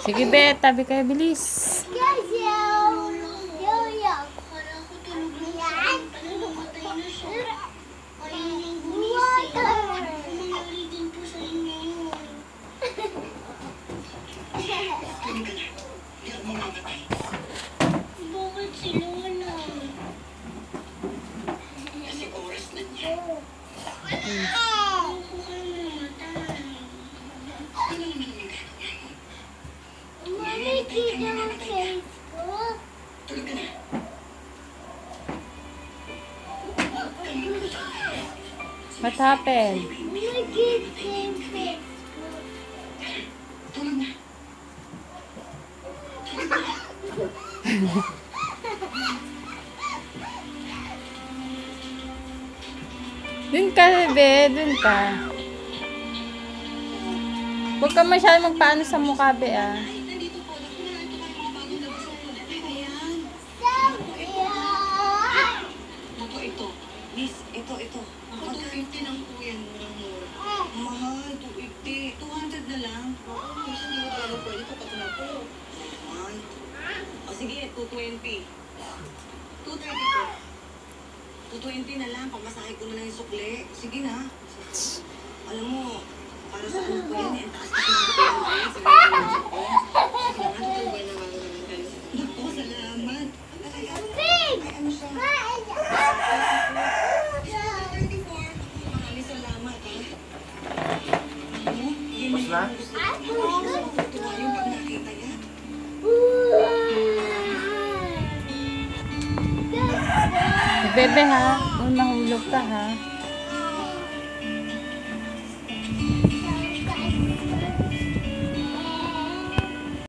Sige, be. Tabi kayo, bilis. Bakit sila wala? Kasi oras na niya. Ako kayo namatay. Ano naman yung gagawin mo? Mami, kita ang Facebook. Tulog ka na. What happened? Mami, kita ang Facebook. Tulog na. Dun ka, be. Dun ka. Huwag ka masyadong magpaano sa mukha, be, ah. Nandito po. Naku na. Ito kayo mga bagong labas ng kulay. Ayan. Naku, ito. Miss, ito. Ako, 250 lang po yan. Murang-mura. Mahal, 250. 200 na lang. Miss, hindi ko talaga pwede. Tapat na po. Mahal. O sige, 220. 230 po. 220 na lang. Pamasahe ko na lang yung sukli. Sige na. Alam mo, para sa anak ko yan eh. Ang taas kasi ng pera ko yan. Sabi ko lang ko. Sige na, tutulungan na mga naman kayo. Naku, salamat. Talaga. Ay, ano siya? 34. Maraming salamat, ha? Ano? Tapos na? Tuwa yung pag nakita niya. Bebe, ha? Huwag mahulog ka, ha?